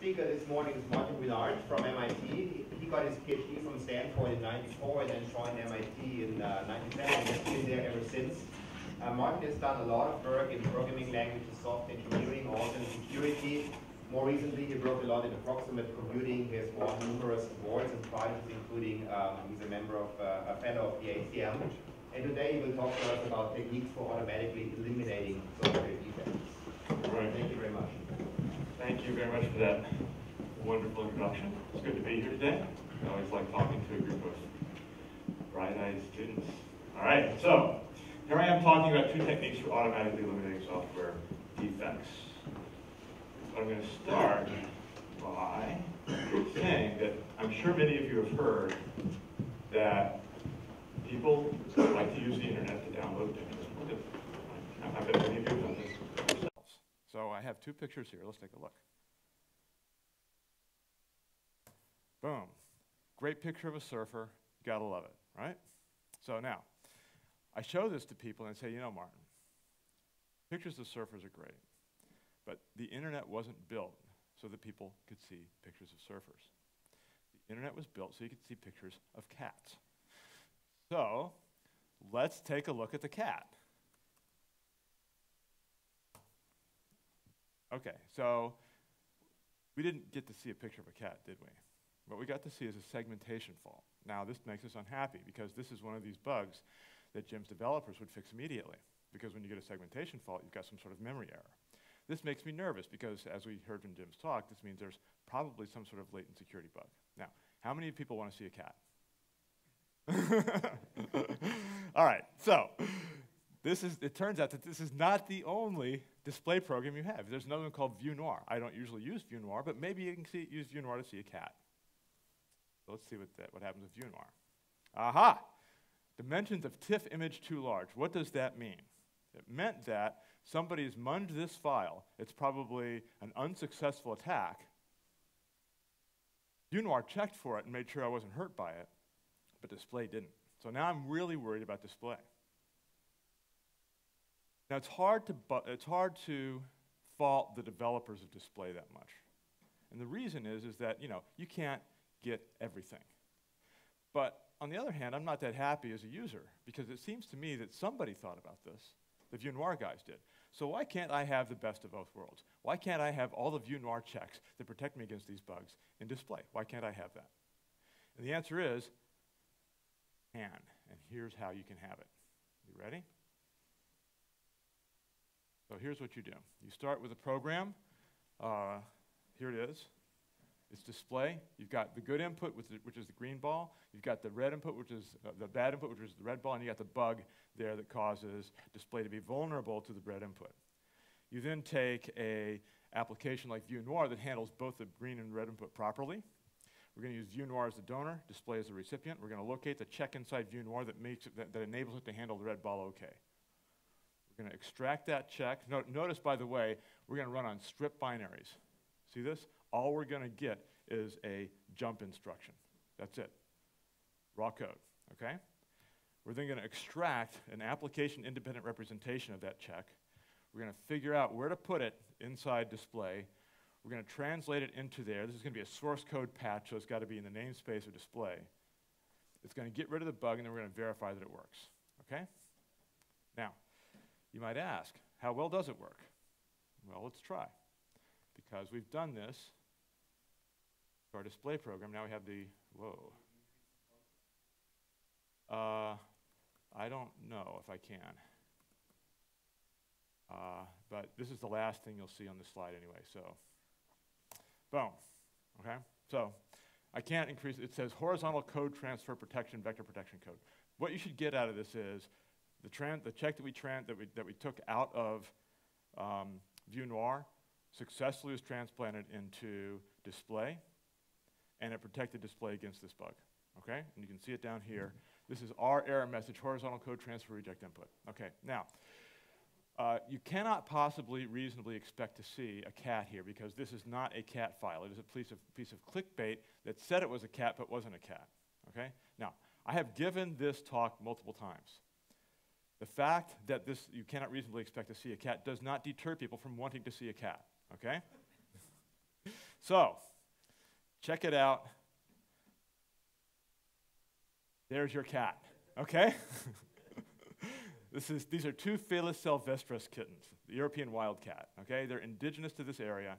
speaker this morning is Rinard from MIT. He got his PhD from Stanford in '94 and then joined MIT in '97 and has been there ever since. Martin has done a lot of work in programming languages, software engineering, also in security. More recently, he worked a lot in approximate computing. He has won numerous awards and prizes, including he's a member of a fellow of the ACM. And today he will talk to us about techniques for automatically eliminating software defects. Right. Thank you very much. Thank you very much for that wonderful introduction. It's good to be here today. I always like talking to a group of bright-eyed students. All right, so here I am talking about two techniques for automatically eliminating software defects. So I'm going to start by saying that I'm sure many of you have heard that people like to use the internet to download things. I bet many of you have done this yourselves. So I have two pictures here. Let's take a look. Boom. Great picture of a surfer. You gotta love it, right? So now, I show this to people and say, you know, Martin, pictures of surfers are great, but the internet wasn't built so that people could see pictures of surfers. The internet was built so you could see pictures of cats. So, let's take a look at the cat. Okay, so we didn't get to see a picture of a cat, did we? What we got to see is a segmentation fault. Now, this makes us unhappy because this is one of these bugs that Jim's developers would fix immediately, because when you get a segmentation fault, you've got some sort of memory error. This makes me nervous because, as we heard from Jim's talk, this means there's probably some sort of latent security bug. Now, how many people want to see a cat? All right, so it turns out that this is not the only display program you have. There's another one called ViewNoir. I don't usually use ViewNoir, but maybe you can use ViewNoir to see a cat. So let's see what happens with ViewNoir. Aha! Dimensions of TIFF image too large. What does that mean? It meant that somebody's munged this file. It's probably an unsuccessful attack. ViewNoir checked for it and made sure I wasn't hurt by it, but display didn't. So now I'm really worried about display. Now it's hard to fault the developers of display that much. And the reason is that, you know, you can't get everything. But on the other hand, I'm not that happy as a user because it seems to me that somebody thought about this. The ViewNoir guys did. So why can't I have the best of both worlds? Why can't I have all the ViewNoir checks that protect me against these bugs in display? Why can't I have that? And the answer is, and here's how you can have it. You ready? So here's what you do. You start with a program. Here it is. It's display. You've got the good input, which is the green ball. You've got the red input, which is the bad input, which is the red ball. And you got the bug there that causes display to be vulnerable to the red input. You then take an application like ViewNoir that handles both the green and red input properly. We're going to use ViewNoir as the donor, display as the recipient. We're going to locate the check inside ViewNoir that enables it to handle the red ball OK. We're going to extract that check. Notice, by the way, we're going to run on strip binaries. See this? All we're going to get is a jump instruction. That's it. Raw code, okay? We're then going to extract an application-independent representation of that check. We're going to figure out where to put it inside display. We're going to translate it into there. This is going to be a source code patch, so it's got to be in the namespace of display. It's going to get rid of the bug, and then we're going to verify that it works, okay? Now, you might ask, how well does it work? Well, let's try. Because we've done this for our display program. Now we have the, whoa. I don't know if I can. But this is the last thing you'll see on this slide anyway, so. Boom, okay? So I can't increase, it says horizontal code transfer protection, vector protection code. What you should get out of this is the check that we took out of ViewNoir successfully was transplanted into display, and it protected display against this bug, okay? And you can see it down here. This is our error message, horizontal code transfer reject input. Okay, now, you cannot possibly reasonably expect to see a cat here because this is not a cat file. It is a piece of clickbait that said it was a cat but wasn't a cat, okay? Now, I have given this talk multiple times. The fact that you cannot reasonably expect to see a cat does not deter people from wanting to see a cat, okay? So, check it out. There's your cat, okay? These are two Felis sylvestris kittens, the European wildcat, okay? They're indigenous to this area.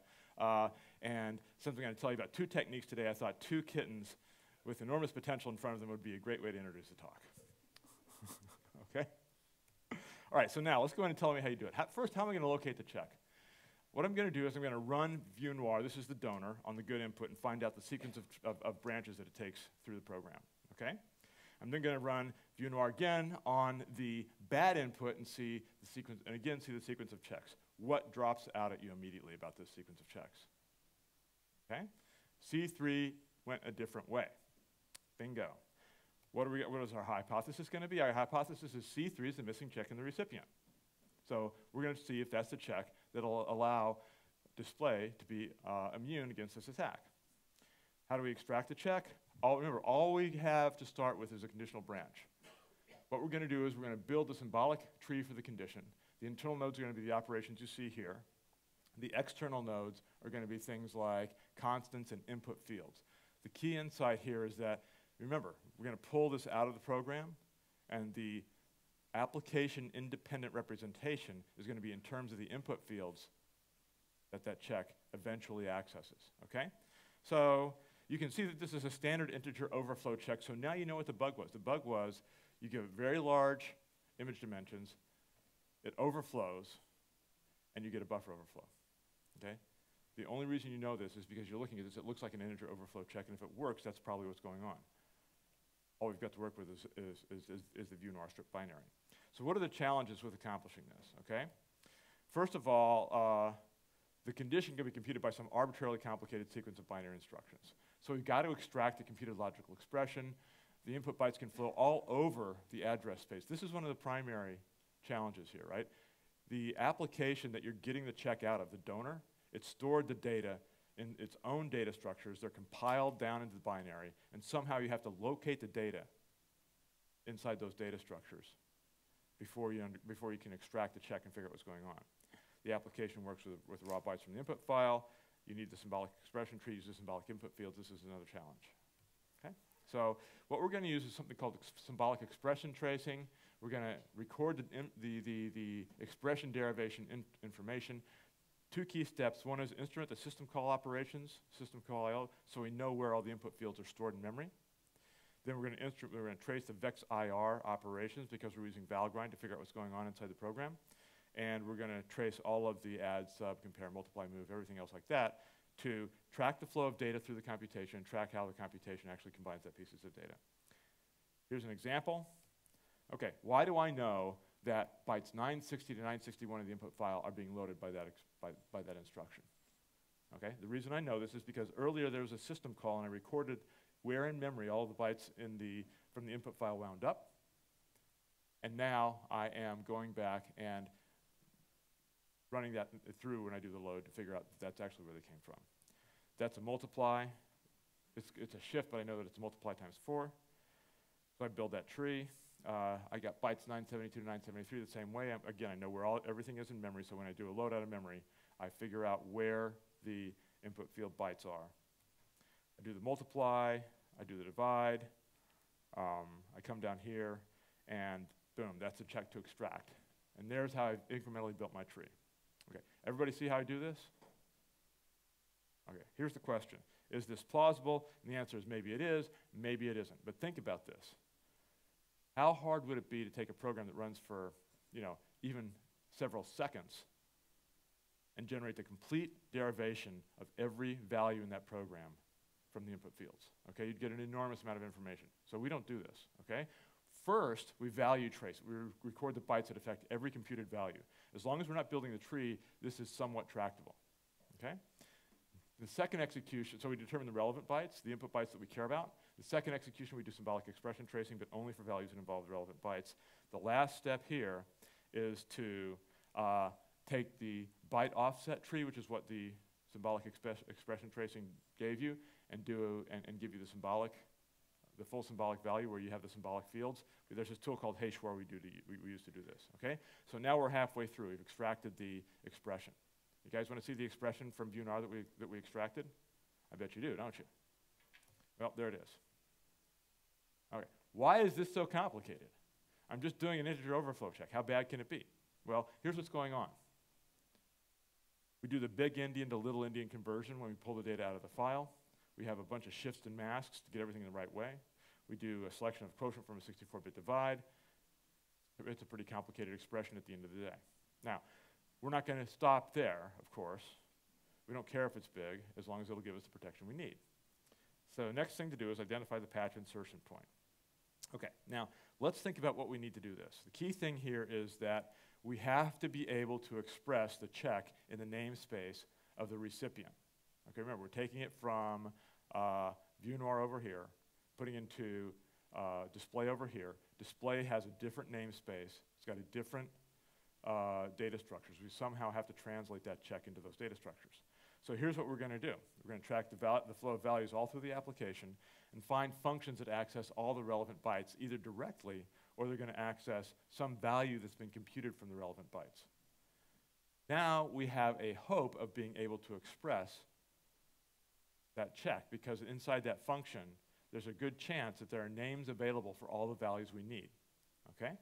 And something I'm going to tell you about two techniques today. I thought two kittens with enormous potential in front of them would be a great way to introduce the talk. Okay? All right, so now let's go ahead and tell me how you do it. First, how am I going to locate the check? What I'm going to do is I'm going to run Rinard, this is the donor, on the good input and find out the sequence of branches that it takes through the program, okay? I'm then going to run Rinard again on the bad input and see the sequence, and again see the sequence of checks. What drops out at you immediately about this sequence of checks? Okay? C3 went a different way. Bingo. What is our hypothesis going to be? Our hypothesis is C3 is the missing check in the recipient. So we're going to see if that's the check that will allow display to be immune against this attack. How do we extract the check? Remember, all we have to start with is a conditional branch. What we're going to do is we're going to build the symbolic tree for the condition. The internal nodes are going to be the operations you see here. The external nodes are going to be things like constants and input fields. The key insight here is that, remember, we're going to pull this out of the program, and the application-independent representation is going to be in terms of the input fields that check eventually accesses, okay? So you can see that this is a standard integer overflow check, so now you know what the bug was. The bug was you give very large image dimensions, it overflows, and you get a buffer overflow, okay? The only reason you know this is because you're looking at this, it looks like an integer overflow check, and if it works, that's probably what's going on. All we've got to work with is the Rinard strip binary. So what are the challenges with accomplishing this, okay? First of all, the condition can be computed by some arbitrarily complicated sequence of binary instructions. So we've got to extract the computed logical expression. The input bytes can flow all over the address space. This is one of the primary challenges here, right? The application that you're getting the check out of, the donor, it stored the data in its own data structures. They're compiled down into the binary, and somehow you have to locate the data inside those data structures before you can extract the check and figure out what's going on. The application works with raw bytes from the input file. You need the symbolic expression tree, use the symbolic input fields. This is another challenge. Okay? So what we're going to use is something called symbolic expression tracing. We're going to record the expression derivation information. Two key steps. One is instrument the system call operations, system call IO, so we know where all the input fields are stored in memory. Then we're going to trace the vex IR operations because we're using Valgrind to figure out what's going on inside the program. And we're going to trace all of the add, sub, compare, multiply, move, everything else like that to track the flow of data through the computation and track how the computation actually combines that pieces of data. Here's an example. Okay, why do I know that bytes 960 to 961 of the input file are being loaded by that instruction? Okay, the reason I know this is because earlier there was a system call and I recorded where in memory all of the bytes from the input file wound up. And now I am going back and running that through when I do the load to figure out that that's actually where they came from. That's a multiply. It's a shift, but I know that it's a multiply times 4. So I build that tree. I got bytes 972 to 973 the same way. Again, I know where everything is in memory, so when I do a load out of memory, I figure out where the input field bytes are. I do the multiply, I do the divide, I come down here, and boom, that's a check to extract. And there's how I've incrementally built my tree. Okay, everybody see how I do this? Okay, here's the question. Is this plausible? And the answer is maybe it is, maybe it isn't. But think about this. How hard would it be to take a program that runs for, even several seconds and generate the complete derivation of every value in that program from the input fields? Okay, you'd get an enormous amount of information. So we don't do this, okay? First, we value trace. We record the bytes that affect every computed value. As long as we're not building the tree, this is somewhat tractable, okay? The second execution, so we determine the relevant bytes, the input bytes that we care about. The second execution, we do symbolic expression tracing, but only for values that involve the relevant bytes. The last step here is to take the byte offset tree, which is what the symbolic expression tracing gave you, and give you the full symbolic value where you have the symbolic fields. There's this tool called Hashwar we use to do this, okay? So now we're halfway through. We've extracted the expression. You guys want to see the expression from Rinard that we extracted? I bet you do, don't you? Well, there it is. Okay, why is this so complicated? I'm just doing an integer overflow check. How bad can it be? Well, here's what's going on. We do the big endian to little endian conversion when we pull the data out of the file. We have a bunch of shifts and masks to get everything in the right way. We do a selection of quotient from a 64-bit divide. It's a pretty complicated expression at the end of the day. Now, we're not going to stop there, of course. We don't care if it's big, as long as it'll give us the protection we need. So next thing to do is identify the patch insertion point. Okay, now let's think about what we need to do this. The key thing here is that we have to be able to express the check in the namespace of the recipient. Okay, remember, we're taking it from Rinard over here, putting into display over here. Display has a different namespace. It's got a different data structures. We somehow have to translate that check into those data structures. So here's what we're going to do. We're going to track the flow of values all through the application and find functions that access all the relevant bytes, either directly or they're going to access some value that's been computed from the relevant bytes. Now we have a hope of being able to express that check, because inside that function, there's a good chance that there are names available for all the values we need, okay?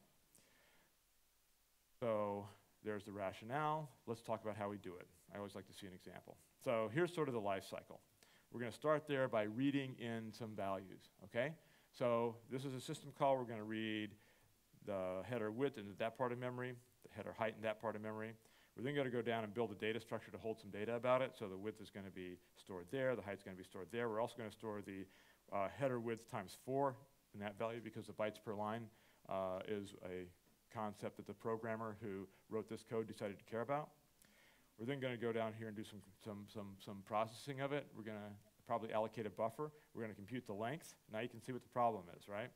So there's the rationale. Let's talk about how we do it. I always like to see an example. So here's sort of the life cycle. We're going to start there by reading in some values, okay? So this is a system call. We're going to read the header width into that part of memory, the header height in that part of memory. We're then going to go down and build a data structure to hold some data about it. So the width is going to be stored there. The height's going to be stored there. We're also going to store the header width times 4 in that value, because the bytes per line is a concept that the programmer who wrote this code decided to care about. We're then going to go down here and do some processing of it. We're going to probably allocate a buffer. We're going to compute the length. Now you can see what the problem is, right?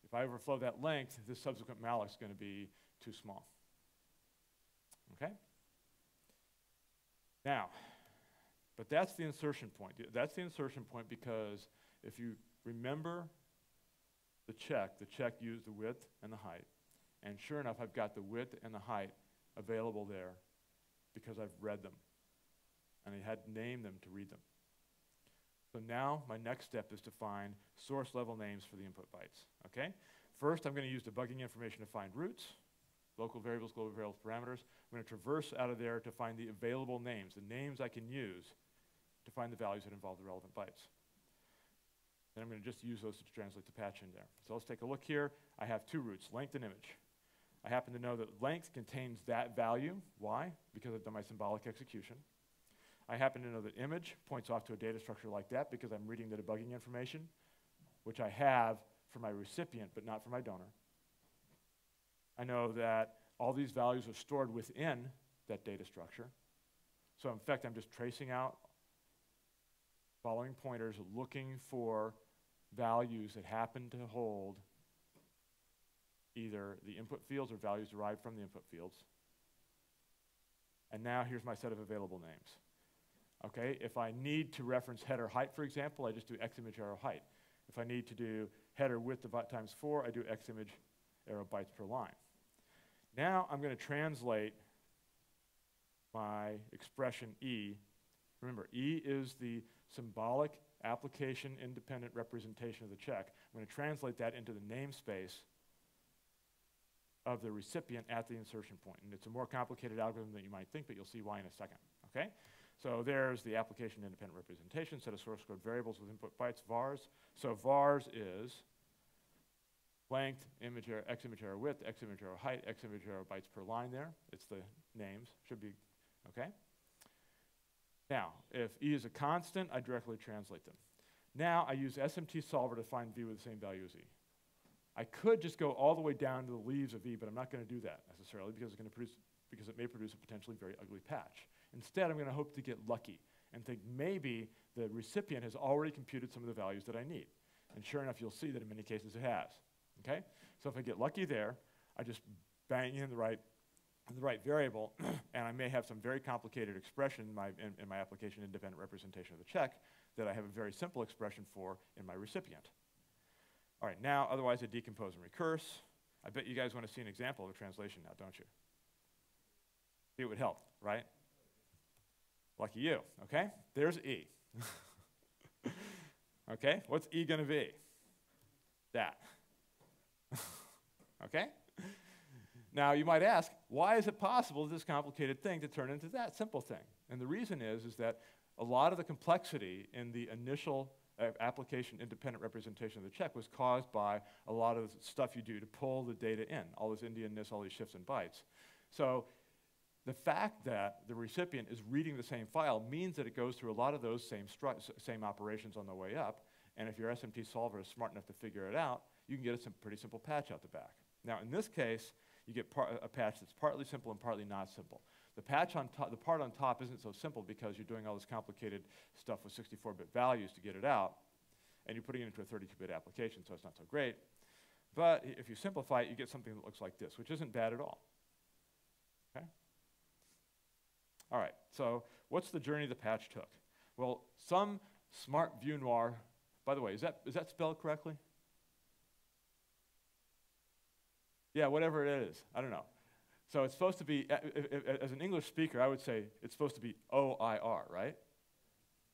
If I overflow that length, this subsequent malloc is going to be too small. Okay? Now, but that's the insertion point. That's the insertion point because if you remember the check used the width and the height. And sure enough, I've got the width and the height available there because I've read them. And I had named them to read them. So now my next step is to find source level names for the input bytes. Okay? First, I'm going to use debugging information to find roots, local variables, global variables, parameters. I'm going to traverse out of there to find the available names, the names I can use to find the values that involve the relevant bytes. Then I'm going to just use those to translate the patch in there. So let's take a look here. I have two roots, length and image. I happen to know that length contains that value. Why? Because I've done my symbolic execution. I happen to know that image points off to a data structure like that because I'm reading the debugging information, which I have for my recipient but not for my donor. I know that all these values are stored within that data structure. So in fact, I'm just tracing out following pointers, looking for values that happen to hold either the input fields or values derived from the input fields. And now here's my set of available names. Okay, if I need to reference header height, for example, I just do x image arrow height. If I need to do header width times 4, I do x image arrow bytes per line. Now I'm going to translate my expression E. Remember, E is the symbolic application independent representation of the check. I'm going to translate that into the namespace of the recipient at the insertion point. And it's a more complicated algorithm than you might think, but you'll see why in a second. Okay? So there's the application independent representation, set of source code variables with input bytes, vars. So vars is length, image arrow, x image arrow width, x image arrow height, x image arrow bytes per line there. It's the names, should be, okay? Now, if E is a constant, I directly translate them. Now I use SMT solver to find V with the same value as E. I could just go all the way down to the leaves of E, but I'm not going to do that necessarily because it may produce a potentially very ugly patch. Instead, I'm going to hope to get lucky and think maybe the recipient has already computed some of the values that I need. And sure enough, you'll see that in many cases it has. Okay? So if I get lucky there, I just bang in the right variable, and I may have some very complicated expression in my application independent representation of the check that I have a very simple expression for in my recipient. All right, now, otherwise I decompose and recurse. I bet you guys want to see an example of a translation now, don't you? It would help, right? Lucky you, okay? There's E. Okay, what's E going to be? That. Okay? Now, you might ask, why is it possible this complicated thing to turn into that simple thing? And the reason is that a lot of the complexity in the initial application-independent representation of the check was caused by a lot of the stuff you do to pull the data in, all this Indianness, all these shifts and bytes. So the fact that the recipient is reading the same file means that it goes through a lot of those same operations on the way up, and if your SMT solver is smart enough to figure it out, you can get a pretty simple patch out the back. Now, in this case, you get a patch that's partly simple and partly not simple. The patch on top, the part on top isn't so simple because you're doing all this complicated stuff with 64-bit values to get it out, and you're putting it into a 32-bit application, so it's not so great. But if you simplify it, you get something that looks like this, which isn't bad at all. Okay? All right, so what's the journey the patch took? Well, some smart view noir, by the way, is that spelled correctly? Yeah, whatever it is, I don't know. So it's supposed to be, as an English speaker, I would say it's supposed to be O-I-R, right?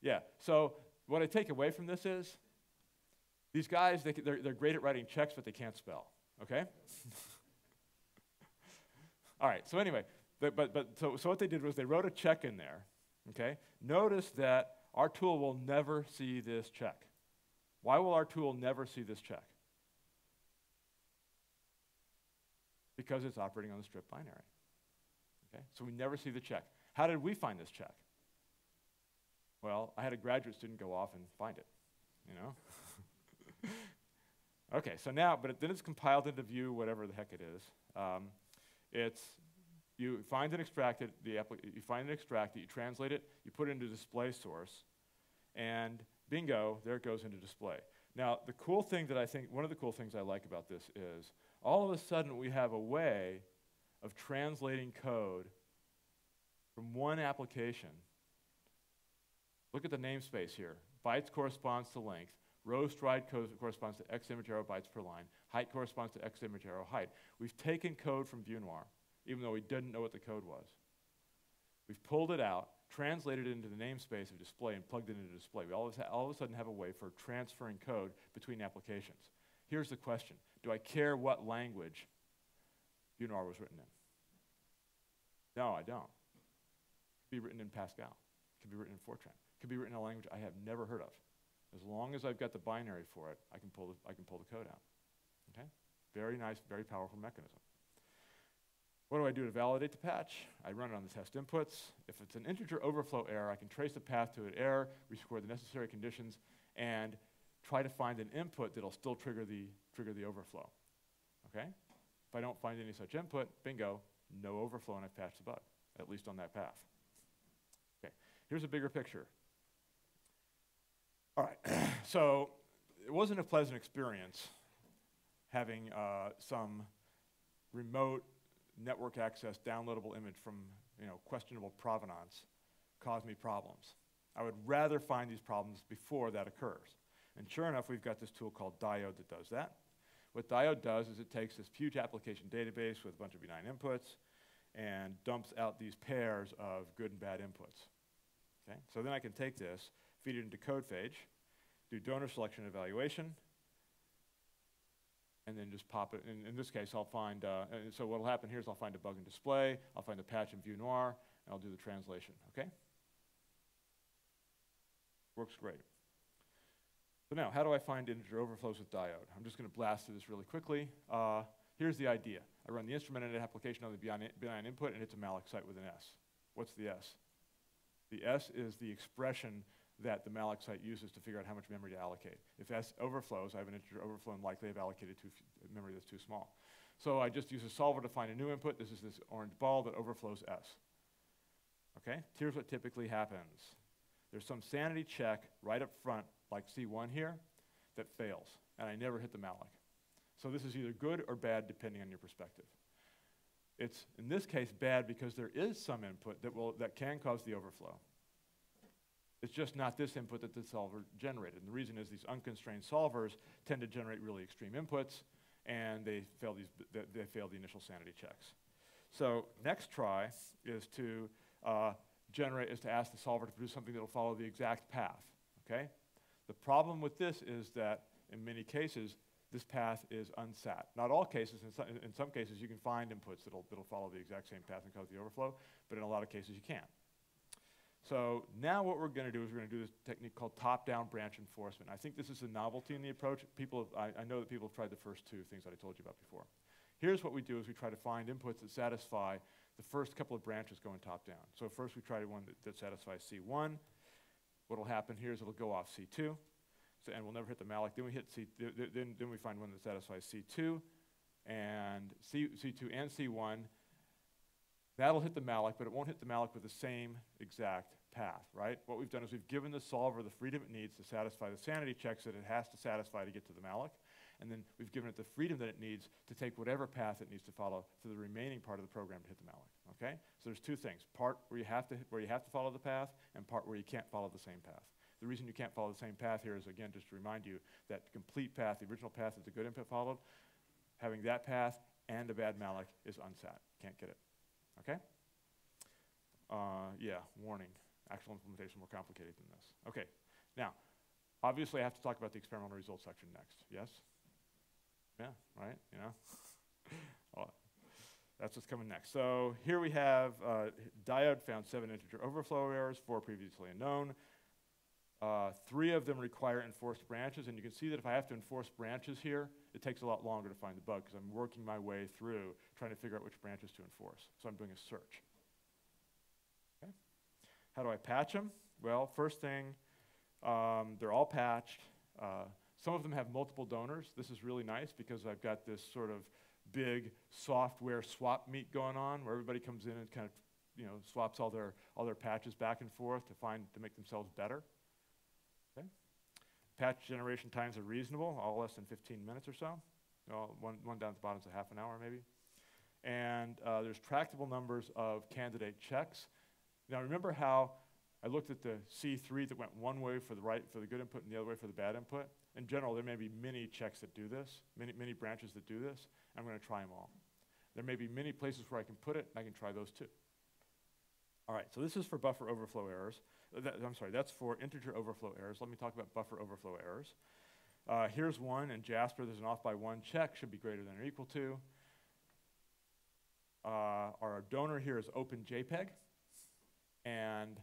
Yeah, so what I take away from this is, these guys, they're great at writing checks, but they can't spell, okay? All right, so anyway, so what they did was they wrote a check in there, okay? Notice that our tool will never see this check. Why will our tool never see this check? Because it's operating on the strip binary. Okay? So we never see the check. How did we find this check? Well, I had a graduate student go off and find it, you know? Okay, so now, then it's compiled into view, whatever the heck it is. You find and extract it, you find and extract it, you translate it, you put it into display source, and bingo, there it goes into display. Now, the cool thing that one of the cool things I like about this is, all of a sudden we have a way of translating code from one application. Look at the namespace here. Bytes corresponds to length. Row stride corresponds to x image arrow bytes per line. Height corresponds to x image arrow height. We've taken code from ViewNoir, even though we didn't know what the code was. We've pulled it out, translated it into the namespace of display, and plugged it into display. We all of a sudden have a way for transferring code between applications. Here's the question. Do I care what language ViewNoir was written in? No, I don't. It could be written in Pascal. It could be written in Fortran. It could be written in a language I have never heard of. As long as I've got the binary for it, I can pull the code out. Okay? Very nice, very powerful mechanism. What do I do to validate the patch? I run it on the test inputs. If it's an integer overflow error, I can trace the path to an error, record the necessary conditions, and try to find an input that'll still trigger the overflow. Okay? If I don't find any such input, bingo, no overflow, and I've patched the bug, at least on that path. Okay, here's a bigger picture. All right, so it wasn't a pleasant experience having some remote network access downloadable image from questionable provenance cause me problems. I would rather find these problems before that occurs. And sure enough, we've got this tool called Diode that does that. What Diode does is it takes this huge application database with a bunch of benign inputs and dumps out these pairs of good and bad inputs. Okay? So then I can take this, feed it into CodePhage, do donor selection evaluation, and then just pop it. In this case, I'll find, so what will happen here is I'll find a bug in display, I'll find a patch in ViewNoir, and I'll do the translation, okay? Works great. So now, how do I find integer overflows with Diode? I'm just going to blast through this really quickly. Here's the idea. I run the instrumented application on the benign input, and it's a malloc site with an S. What's the S? The S is the expression that the malloc site uses to figure out how much memory to allocate. If S overflows, I have an integer overflow, and likely I've allocated memory that's too small. So I just use a solver to find a new input. This is this orange ball that overflows S. Okay? Here's what typically happens. There's some sanity check right up front, like C1 here, that fails, and I never hit the malloc. So this is either good or bad, depending on your perspective. It's, in this case, bad because there is some input that can cause the overflow. It's just not this input that the solver generated. And the reason is these unconstrained solvers tend to generate really extreme inputs, and they fail the initial sanity checks. So next try is to ask the solver to produce something that will follow the exact path. Okay? The problem with this is that in many cases, this path is unsat. Not all cases, in some cases you can find inputs that'll follow the exact same path and cause the overflow, but in a lot of cases you can't. So now what we're going to do is we're going to do this technique called top-down branch enforcement. I think this is a novelty in the approach. I know that people have tried the first two things that I told you about before. Here's what we do is we try to find inputs that satisfy the first couple of branches going top-down. So first we try one that satisfies C1. What will happen here is it'll go off C2, and we'll never hit the malloc. Then we hit then we find one that satisfies C2, and C2 and C1. That'll hit the malloc, but it won't hit the malloc with the same exact path, right? What we've done is we've given the solver the freedom it needs to satisfy the sanity checks that it has to satisfy to get to the malloc, and then we've given it the freedom that it needs to take whatever path it needs to follow to the remaining part of the program to hit the malloc, okay? So there's two things, part where you have to follow the path, and part where you can't follow the same path. The reason you can't follow the same path here is, again, just to remind you that the complete path, the original path that the good input followed, having that path and a bad malloc is unsat. Can't get it. Okay? Yeah, warning. Actual implementation more complicated than this. Okay, now, obviously I have to talk about the experimental results section next. Yes? Yeah, right, you know? Well, that's what's coming next. So here we have Diode found 7 integer overflow errors, 4 previously unknown. 3 of them require enforced branches, and you can see that if I have to enforce branches here, it takes a lot longer to find the bug because I'm working my way through trying to figure out which branches to enforce. So I'm doing a search. Okay. How do I patch them? Well, first thing, they're all patched. Some of them have multiple donors. This is really nice because I've got this sort of big software swap meet going on where everybody comes in and kind of, swaps all their patches back and forth to make themselves better. Okay. Patch generation times are reasonable, all less than 15 minutes or so. One down at the bottom is a half an hour maybe. And there's tractable numbers of candidate checks. Now remember how I looked at the C3 that went one way for the good input and the other way for the bad input? In general, there may be many checks that do this, many branches that do this. I'm going to try them all. There may be many places where I can put it, and I can try those too. All right, so this is for buffer overflow errors. That's for integer overflow errors. Let me talk about buffer overflow errors. Here's one in Jasper. There's an off by 1 check, should be greater than or equal to. Our donor here is OpenJPEG, and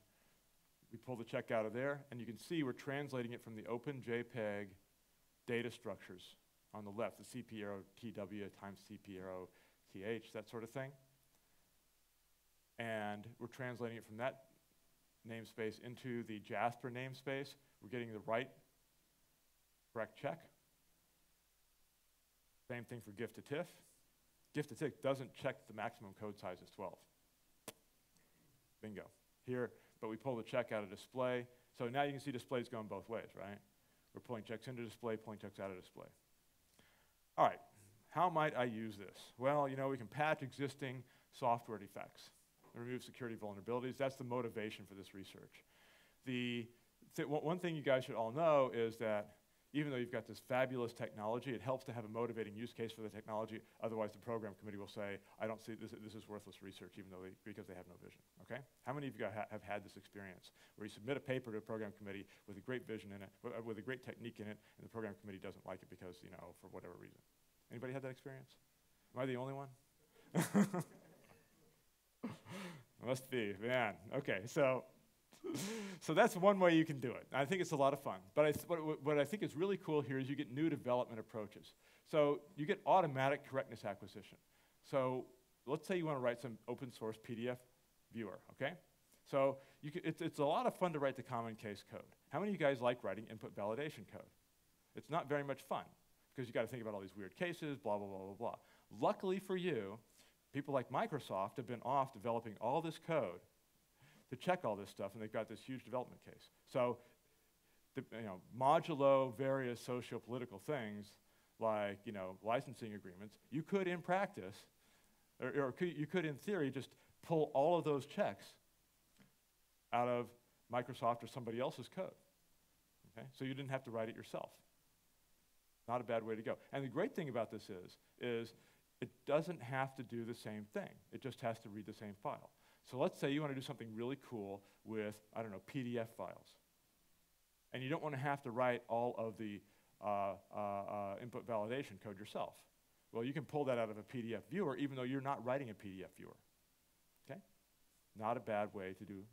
we pull the check out of there, and you can see we're translating it from the OpenJPEG data structures on the left, the CP arrow TW times CP arrow TH, that sort of thing. And we're translating it from that namespace into the Jasper namespace. We're getting the correct check. Same thing for GIF to TIFF. GIF to TIFF doesn't check the maximum code size is 12. Bingo. Here, but we pull the check out of display. So now you can see displays going both ways, right? We're pulling checks into display, pulling checks out of display. All right, how might I use this? Well, we can patch existing software defects, remove security vulnerabilities. That's the motivation for this research. One thing you guys should all know is that even though you've got this fabulous technology, it helps to have a motivating use case for the technology. Otherwise, the program committee will say, I don't see this is worthless research, even though because they have no vision, okay? How many of you have had this experience where you submit a paper to a program committee with a great vision in it, with a great technique in it, and the program committee doesn't like it because, for whatever reason? Anybody had that experience? Am I the only one? Must be, man. Okay, so that's one way you can do it. I think it's a lot of fun. But what I think is really cool here is you get new development approaches. So you get automatic correctness acquisition. So let's say you want to write some open source PDF viewer, okay? So it's a lot of fun to write the common case code. How many of you guys like writing input validation code? It's not very much fun because you got to think about all these weird cases, blah, blah, blah, blah, blah. Luckily for you, people like Microsoft have been off developing all this code to check all this stuff, and they've got this huge development case. So, modulo various socio-political things like, licensing agreements, you could in practice, or you could in theory just pull all of those checks out of Microsoft or somebody else's code, okay? So you didn't have to write it yourself. Not a bad way to go. And the great thing about this is it doesn't have to do the same thing. It just has to read the same file. So let's say you want to do something really cool with, I don't know, PDF files. And you don't want to have to write all of the input validation code yourself. Well, you can pull that out of a PDF viewer, even though you're not writing a PDF viewer. Okay? Not a bad way to do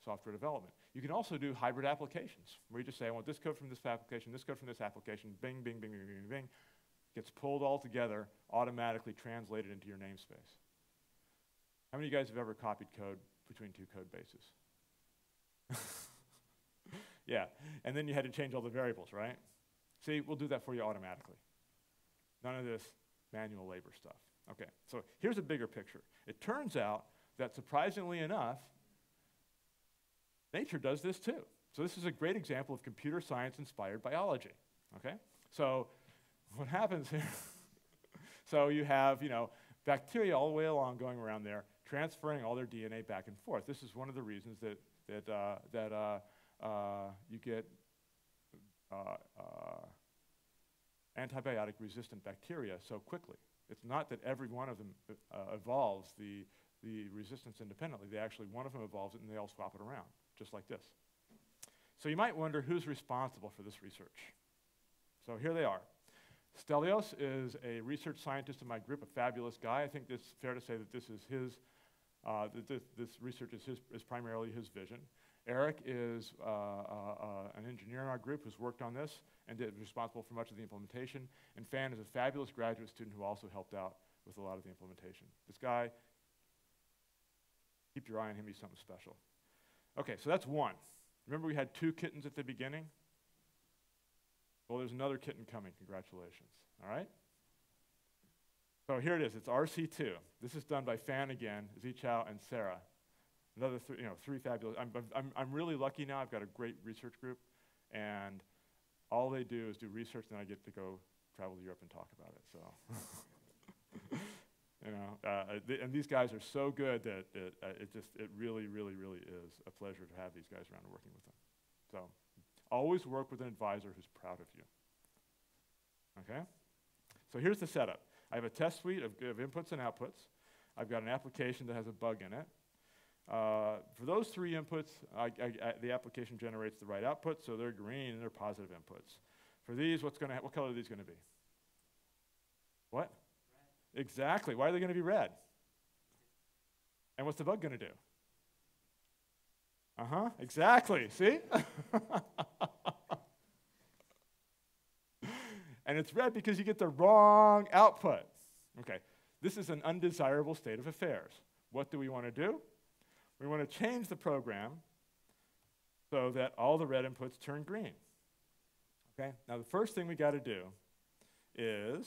software development. You can also do hybrid applications, where you just say, I want this code from this application, this code from this application, bing, bing, bing, bing, bing, bing, gets pulled all together, automatically translated into your namespace. How many of you guys have ever copied code between two code bases? Yeah, and then you had to change all the variables, right? See, we'll do that for you automatically. None of this manual labor stuff. Okay, so here's a bigger picture. It turns out that surprisingly enough, nature does this too. So this is a great example of computer science-inspired biology, okay? So what happens here, so you have, bacteria all the way along going around there, transferring all their DNA back and forth. This is one of the reasons that you get antibiotic-resistant bacteria so quickly. It's not that every one of them evolves the resistance independently. One of them evolves it and they all swap it around, just like this. So you might wonder who's responsible for this research. So here they are. Stelios is a research scientist in my group, a fabulous guy. I think it's fair to say that this is his, this research is primarily his vision. Eric is an engineer in our group who's worked on this and is responsible for much of the implementation. And Fan is a fabulous graduate student who also helped out with a lot of the implementation. This guy, keep your eye on him, he's something special. Okay, so that's one. Remember we had 2 kittens at the beginning? Well, there's another kitten coming, congratulations, all right? So here it is, it's RC2. This is done by Fan again, Zichao, and Sarah. Another 3 fabulous. I'm really lucky now. I've got a great research group, and all they do is do research, and I get to go travel to Europe and talk about it. So, and these guys are so good that it really, really, really is a pleasure to have these guys around and working with them. So, always work with an advisor who's proud of you. Okay. So here's the setup. I have a test suite of inputs and outputs. I've got an application that has a bug in it. For those 3 inputs, the application generates the right output, so they're green and they're positive inputs. For these, what color are these going to be? What? Red. Exactly. Why are they going to be red? And what's the bug going to do? Exactly. See? And it's red because you get the wrong output. Okay. This is an undesirable state of affairs. What do we want to do? We want to change the program so that all the red inputs turn green. Okay? Now the first thing we got to do is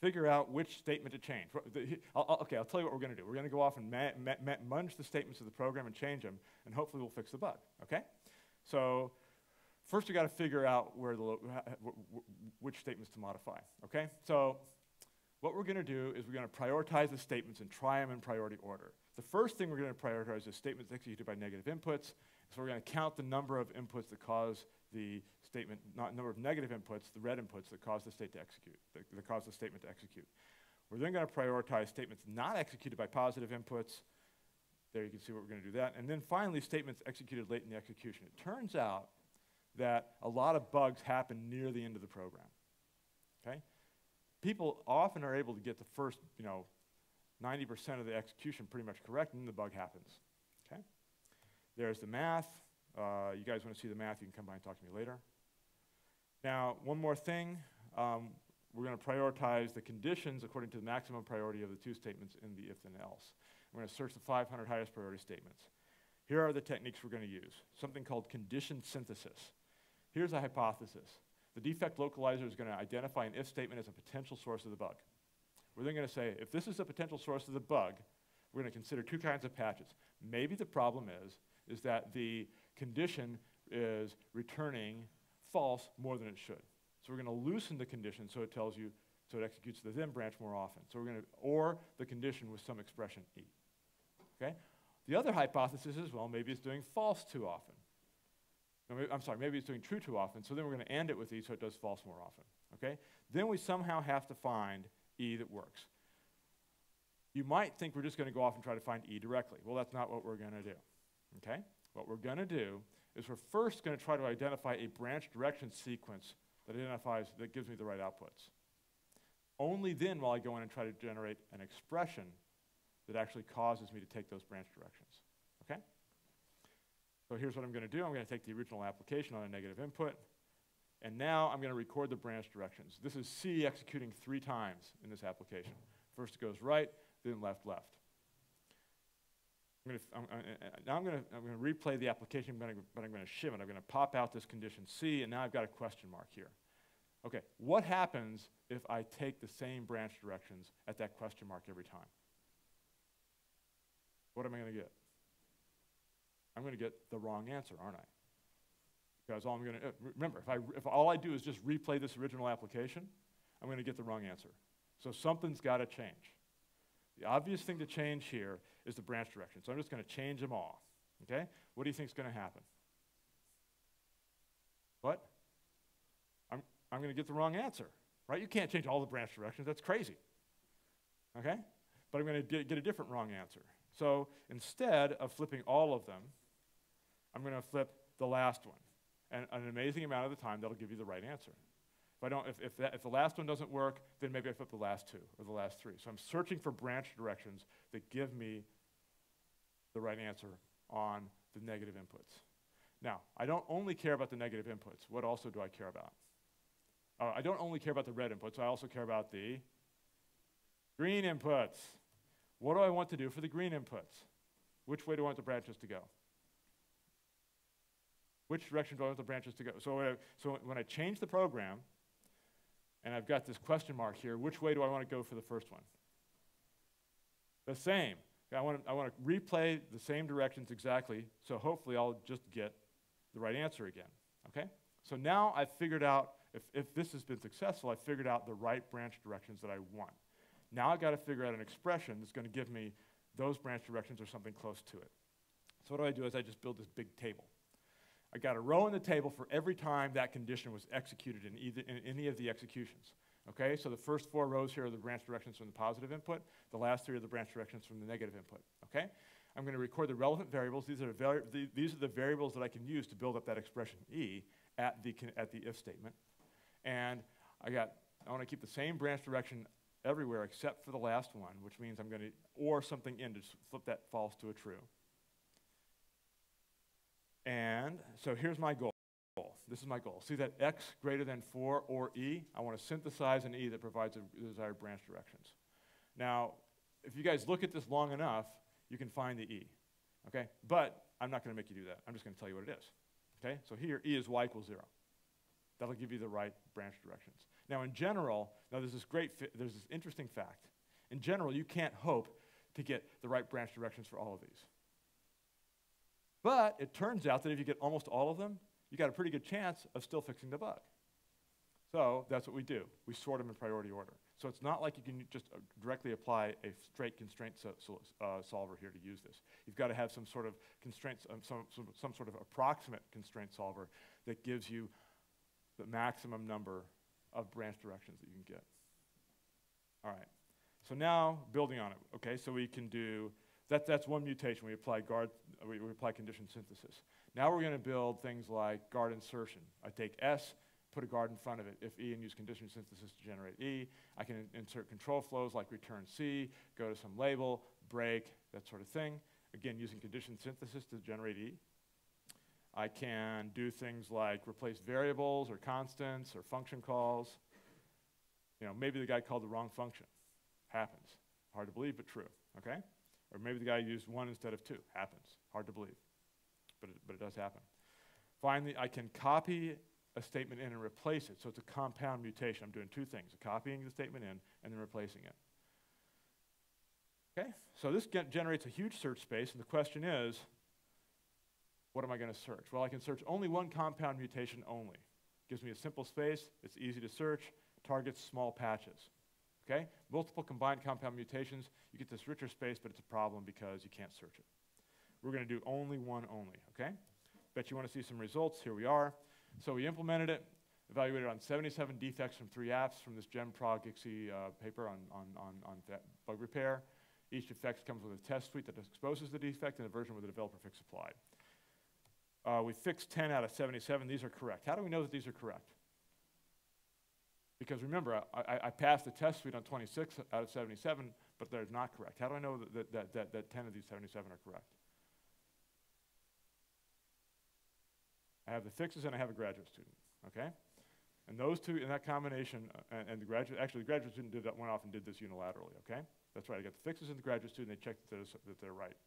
figure out which statement to change. I'll tell you what we're going to do. We're going to go off and munge the statements of the program and change them, and hopefully we'll fix the bug. Okay? So first we got to figure out which statements to modify. Okay? So what we're going to do is we're going to prioritize the statements and try them in priority order. The first thing we're going to prioritize is statements executed by negative inputs. So we're going to count the number of inputs that cause the statement, not number of negative inputs, the red inputs that cause the state to execute, that cause the statement to execute. We're then going to prioritize statements not executed by positive inputs. There you can see what we're going to do that. And then finally, statements executed late in the execution. It turns out that a lot of bugs happen near the end of the program. Okay? People often are able to get the first, 90% of the execution pretty much correct, and then the bug happens. Okay? There's the math. You guys want to see the math, you can come by and talk to me later. Now, one more thing. We're going to prioritize the conditions according to the maximum priority of the 2 statements in the if then else. We're going to search the 500 highest priority statements. Here are the techniques we're going to use. Something called condition synthesis. Here's a hypothesis. The defect localizer is going to identify an if statement as a potential source of the bug. We're then going to say, if this is a potential source of the bug, we're going to consider 2 kinds of patches. Maybe the problem is that the condition is returning false more than it should. So we're going to loosen the condition so it tells you, so it executes the then branch more often. So we're going to, or the condition with some expression E. Okay? The other hypothesis is, well, maybe it's doing false too often. No, maybe it's doing true too often, so then we're going to end it with E so it does false more often. Okay? Then we somehow have to find E that works. You might think we're just going to go off and try to find E directly. Well, that's not what we're going to do. Okay? What we're going to do is we're first going to try to identify a branch direction sequence that gives me the right outputs. Only then will I go in and try to generate an expression that actually causes me to take those branch directions, okay? So here's what I'm going to do. I'm going to take the original application on a negative input, and now I'm going to record the branch directions. This is C executing 3 times in this application. First it goes right, then left, left. Now I'm going to replay the application, but I'm going to shim it. I'm going to pop out this condition C, and now I've got a question mark here. Okay, what happens if I take the same branch directions at that question mark every time? What am I going to get? I'm going to get the wrong answer, aren't I? Because all I'm going to remember, if all I do is just replay this original application, I'm going to get the wrong answer. So something's got to change. The obvious thing to change here is the branch direction. So I'm just going to change them all. Okay? What do you think is going to happen? What? I'm going to get the wrong answer, right? You can't change all the branch directions. That's crazy. Okay? But I'm going to get a different wrong answer. So instead of flipping all of them, I'm going to flip the last one. And an amazing amount of the time, that'll give you the right answer. If the last one doesn't work, then maybe I flip the last 2 or the last 3. So I'm searching for branch directions that give me the right answer on the negative inputs. Now, I don't only care about the negative inputs. What also do I care about? I don't only care about the red inputs. I also care about the green inputs. What do I want to do for the green inputs? Which way do I want the branches to go? Which direction do I want the branches to go? So when I change the program, and I've got this question mark here, which way do I want to go for the first one? The same. I want to replay the same directions exactly, so hopefully I'll just get the right answer again, okay? So now I've figured out, if this has been successful, I've figured out the right branch directions that I want. Now I've got to figure out an expression that's going to give me those branch directions or something close to it. So what do? I just build this big table. I got a row in the table for every time that condition was executed in any of the executions. Okay, so the first 4 rows here are the branch directions from the positive input. The last 3 are the branch directions from the negative input. Okay, I'm going to record the relevant variables. These are the variables that I can use to build up that expression E at the if statement. And I want to keep the same branch direction everywhere except for the last one, which means I'm going to OR something in to flip that false to a true. And so here's my goal. This is my goal. See that X greater than 4 or E? I want to synthesize an E that provides the desired branch directions. Now, if you guys look at this long enough, you can find the E. Okay? But I'm not going to make you do that. I'm just going to tell you what it is. Okay? So here, E is Y equals 0. That'll give you the right branch directions. Now, in general, there's this interesting fact. In general, you can't hope to get the right branch directions for all of these. But it turns out that if you get almost all of them, you got a pretty good chance of still fixing the bug. So that's what we do. We sort them in priority order. So it's not like you can just directly apply a straight constraint solver here to use this. You've got to have some sort of constraints, some sort of approximate constraint solver that gives you the maximum number of branch directions that you can get. All right. So now building on it. Okay. So we can do that's one mutation. We apply we apply condition synthesis. Now we're going to build things like guard insertion. I take S, put a guard in front of it, if E, and use condition synthesis to generate E. I can insert control flows like return C, go to some label, break, that sort of thing. Again, using condition synthesis to generate E. I can do things like replace variables or constants or function calls. You know, maybe the guy called the wrong function. Happens. Hard to believe, but true. Okay? Or maybe the guy used 1 instead of 2. Happens. Hard to believe, but it does happen. Finally, I can copy a statement in and replace it. So it's a compound mutation. I'm doing 2 things, copying the statement in and then replacing it. Okay? So this generates a huge search space, and the question is, what am I going to search? Well, I can search only one compound mutation only. Gives me a simple space. It's easy to search. Targets small patches. Okay? Multiple combined compound mutations, you get this richer space, but it's a problem because you can't search it. We're going to do only one only, okay? Bet you want to see some results. Here we are. So we implemented it, evaluated on 77 defects from 3 apps from this GemProg ICSI paper on bug repair. Each defect comes with a test suite that exposes the defect and a version with a developer fix applied. We fixed 10 out of 77. These are correct. How do we know that these are correct? Because remember, I passed the test suite on 26 out of 77, but they're not correct. How do I know that 10 of these 77 are correct? I have the fixes and I have a graduate student, okay? And those two, in that combination, and the graduate student went off and did this unilaterally, okay? That's right, I got the fixes and the graduate student, they checked that they're right.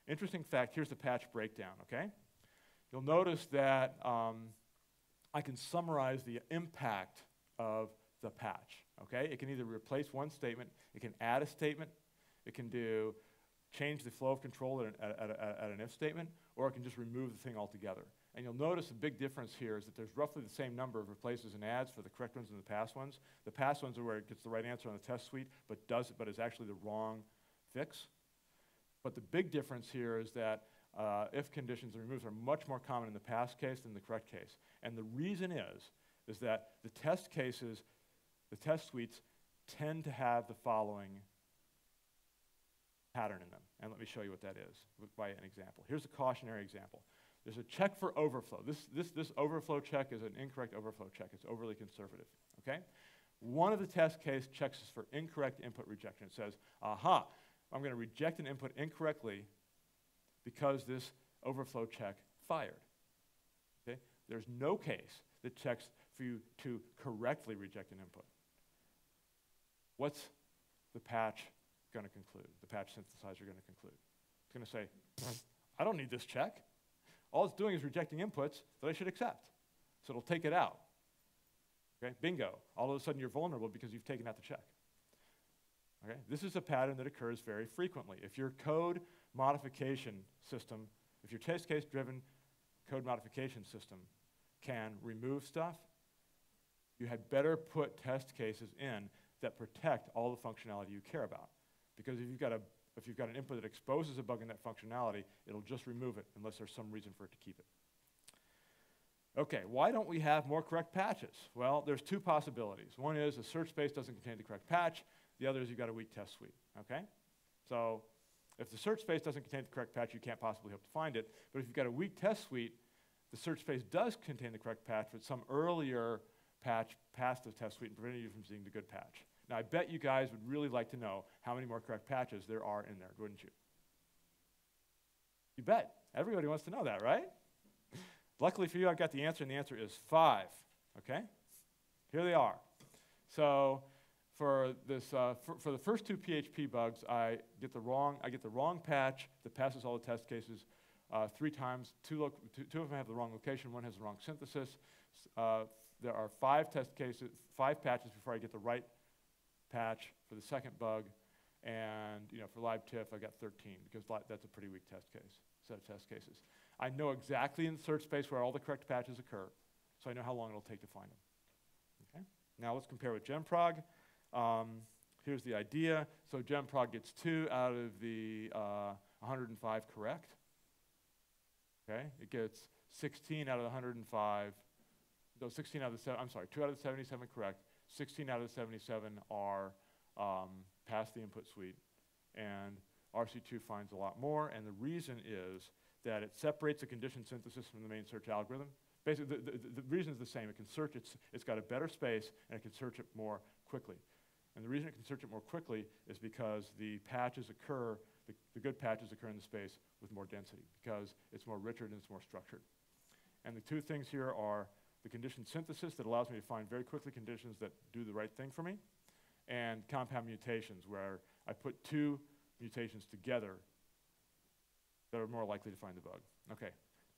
Interesting fact, here's the patch breakdown, okay? You'll notice that I can summarize the impact of the patch, okay? It can either replace one statement, it can add a statement, it can change the flow of control at an if statement, or it can just remove the thing altogether. And you'll notice the big difference here is that there's roughly the same number of replaces and adds for the correct ones and the past ones. The past ones are where it gets the right answer on the test suite, but is actually the wrong fix. But the big difference here is that if conditions and removes are much more common in the past case than the correct case. And the reason is that the test cases, the test suites, tend to have the following pattern in them. And let me show you what that is by an example. Here's a cautionary example. There's a check for overflow. This overflow check is an incorrect overflow check. It's overly conservative, okay? One of the test case checks is for incorrect input rejection. It says, aha, I'm going to reject an input incorrectly because this overflow check fired, okay? There's no case that checks for you to correctly reject an input. What's the patch going to conclude? The patch synthesizer going to conclude? It's going to say, I don't need this check. All it's doing is rejecting inputs that I should accept. So it'll take it out. Okay, bingo. All of a sudden you're vulnerable because you've taken out the check. Okay, this is a pattern that occurs very frequently. If your code modification system, if your test case driven code modification system can remove stuff, you had better put test cases in that protect all the functionality you care about. Because if you've got an input that exposes a bug in that functionality, it'll just remove it unless there's some reason for it to keep it. Okay, why don't we have more correct patches? Well, there's two possibilities. One is the search space doesn't contain the correct patch. The other is you've got a weak test suite, okay? So if the search space doesn't contain the correct patch, you can't possibly hope to find it. But if you've got a weak test suite, the search space does contain the correct patch, but some earlier patch passed the test suite and prevented you from seeing the good patch. Now, I bet you guys would really like to know how many more correct patches there are in there, wouldn't you? You bet. Everybody wants to know that, right? Luckily for you, I've got the answer, and the answer is 5, okay? Here they are. So for the first 2 PHP bugs, I get the wrong patch that passes all the test cases 3 times. Two of them have the wrong location, one has the wrong synthesis. There are 5 patches before I get the right patch for the second bug, and for live TIFF I got 13 because that's a pretty weak set of test cases. I know exactly in the search space where all the correct patches occur, so I know how long it'll take to find them. Okay? Now let's compare with GenProg. Here's the idea. So GenProg gets 2 out of the 105 correct. Okay? It gets 16 out of the 105. No, 16 out of the 2 out of the 77 correct. 16 out of the 77 are past the input suite, and RC2 finds a lot more, and the reason is that it separates the condition synthesis from the main search algorithm. Basically, the reason is the same. It can search, it's got a better space, and it can search it more quickly. And the reason it can search it more quickly is because the patches occur, the good patches occur in the space with more density, because it's more richer and it's more structured. And the two things here are the condition synthesis that allows me to find very quickly conditions that do the right thing for me, and compound mutations, where I put 2 mutations together that are more likely to find the bug. Okay,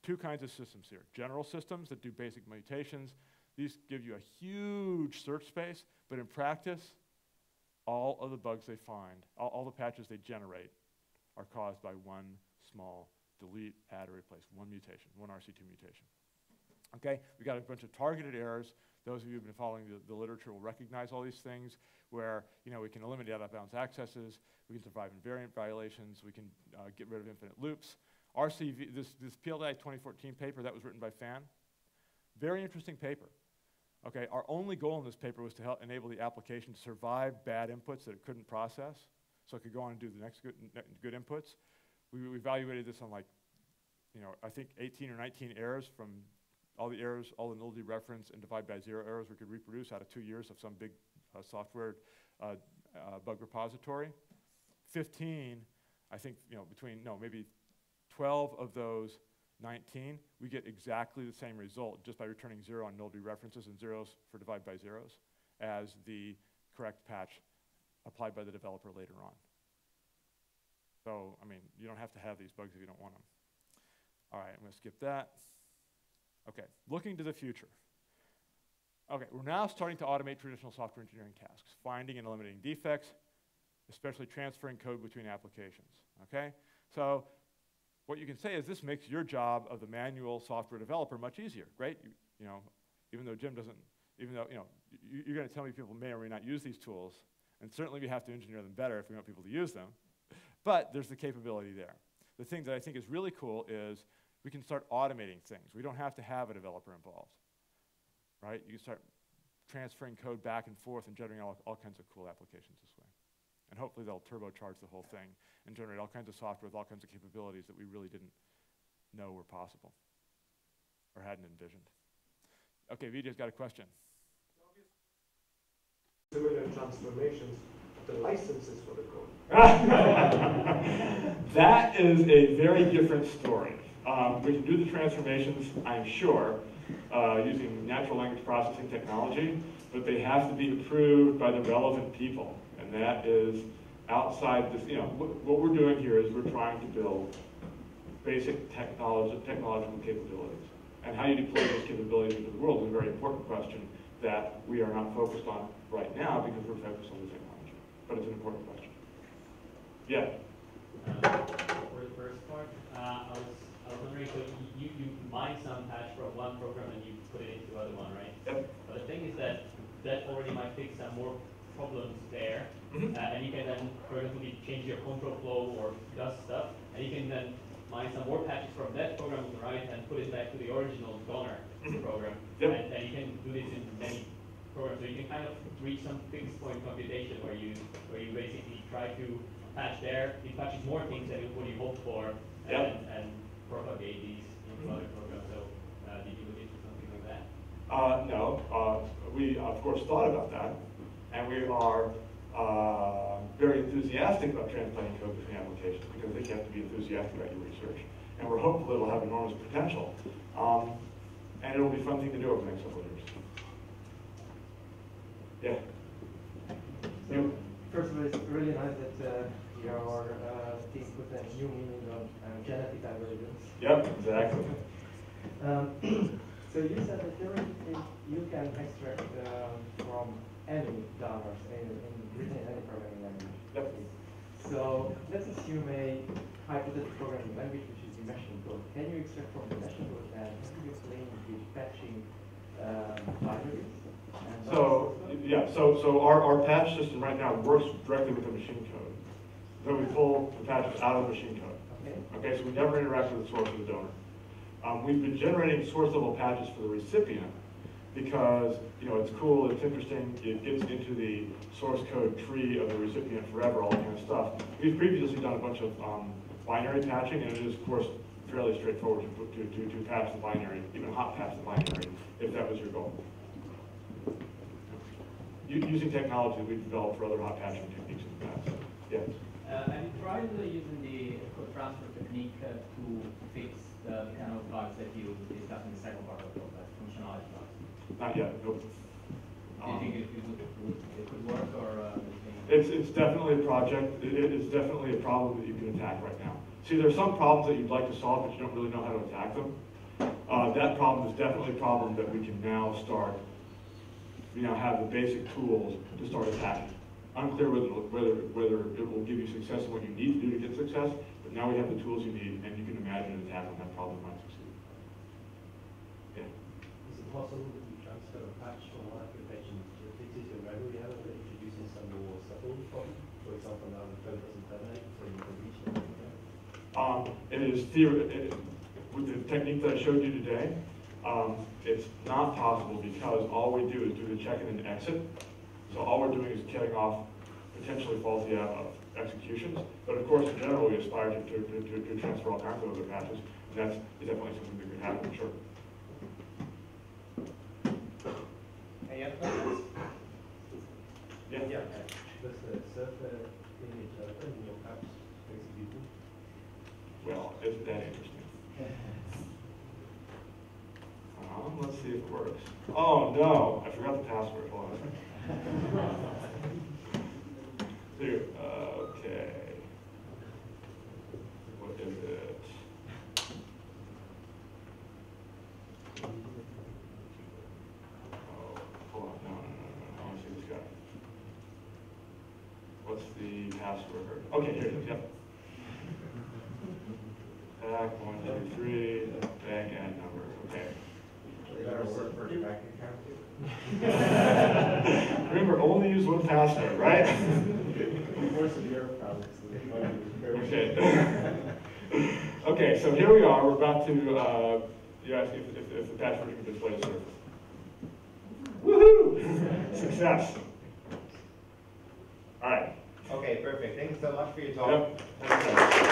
2 kinds of systems here. General systems that do basic mutations. These give you a huge search space, but in practice, all of the bugs they find, all the patches they generate are caused by one small delete, add, or replace, one mutation, one RC2 mutation. Okay, we got a bunch of targeted errors. Those of you who've been following the literature will recognize all these things where we can eliminate out-of-bounds accesses, we can survive invariant violations, we can get rid of infinite loops. RCV, this PLDI 2014 paper that was written by Fan, very interesting paper. Okay, our only goal in this paper was to help enable the application to survive bad inputs that it couldn't process, so it could go on and do the next good inputs. We evaluated this on like I think 18 or 19 errors from all the errors, all the null dereference and divide by 0 errors we could reproduce out of 2 years of some big software bug repository. 15, I think, maybe 12 of those 19, we get exactly the same result just by returning 0 on null dereferences and zeros for divide by zeros as the correct patch applied by the developer later on. So, I mean, you don't have to have these bugs if you don't want them. All right, I'm going to skip that. Okay, looking to the future. Okay, we're now starting to automate traditional software engineering tasks, finding and eliminating defects, especially transferring code between applications, okay? So what you can say is this makes your job of the manual software developer much easier, right? Even though Jim doesn't, you're going to tell me people may or may not use these tools, and certainly we have to engineer them better if we want people to use them, but there's the capability there. The thing that I think is really cool is we can start automating things. We don't have to have a developer involved, right? You can start transferring code back and forth and generating all kinds of cool applications this way. And hopefully they'll turbocharge the whole thing and generate all kinds of software with all kinds of capabilities that we really didn't know were possible or hadn't envisioned. Okay, Vijay's got a question. Similar transformations of the licenses for the code. That is a very different story. We can do the transformations, I'm sure, using natural language processing technology, but they have to be approved by the relevant people. And that is outside this, what we're doing here is we're trying to build basic technological capabilities. And how you deploy those capabilities into the world is a very important question that we are not focused on right now because we're focused on the technology. But it's an important question. Yeah? For the first part, I was wondering, so you mine some patch from one program and you put it into the other one, right? Yep. But the thing is that already might fix some more problems there, and you can then, for example, change your control flow or does stuff, and you can then mine some more patches from that program on the right and put it back to the original donor program. Yep. And you can do this in many programs, so you can kind of reach some fixed point computation where you basically try to patch there, it patches more things than what you hoped for, and propagate these into other programs. So did you look into something like that? No, we of course thought about that, and we are very enthusiastic about transplanting code between applications because they have to be enthusiastic about your research. And we're hopeful it'll have enormous potential. And it'll be a fun thing to do over the next couple of years. Yeah? So, first of all, it's really nice that your team put a new meaning on genetic divergence. Yep, exactly. So you said that theoretically you can extract from any donors written in any programming language. Yep. So let's assume a hypothetical programming language which is the machine code. Can you extract from the machine code and can you explain the patching libraries? So our patch system right now works directly with the machine code. So we pull the patches out of the machine code. Okay, so we never interact with the source of the donor. We've been generating source level patches for the recipient because it's cool, it's interesting, it gets into the source code tree of the recipient forever, all that kind of stuff. We've previously done a bunch of binary patching, and it is of course fairly straightforward to patch the binary, even hot patch the binary, if that was your goal. Using technology that we've developed for other hot patching techniques in the past. Yes? Have you tried using the code transfer technique to fix the kind of bugs that you discussed in the second part of the functionality bugs? Not yet, nope. Do you think it could work, or? It's definitely a project. It is definitely a problem that you can attack right now. See, there's some problems that you'd like to solve, but you don't really know how to attack them. That problem is definitely a problem that we can now start. We now have the basic tools to start attacking. Unclear whether it will give you success in what you need to do to get success, but now we have the tools you need, and you can imagine an attack on that problem might succeed. Yeah. Is it possible that you transfer a patch from one application to fixes your memory error that introduces some more subtle problem? For example, now the code doesn't terminate, so you can reach it. It is with the technique that I showed you today, it's not possible because all we do is do the check and then exit. So all we're doing is cutting off potentially faulty executions. But of course, in general, we aspire to transfer all kinds of other patches. That's definitely something that could happen, sure. Any other questions? Yeah. Does the surfer image open in your patch executable? Well, isn't that interesting? Let's see if it works. Oh no, I forgot the password. Hold on. Here, okay. What is it? Oh, hold on. No. I want to see this guy. What's the password? Okay, here it is. Yep. Back 1, 2, 3. Back and number. Okay. Better work for your bank account too. Remember, only use one password, right? More severe problems. Okay. Okay, so here we are. We're about to, you ask if the patch version can display the surface. Woohoo! Success. All right. Okay, perfect. Thank you so much for your talk. Yep. Thanks, guys.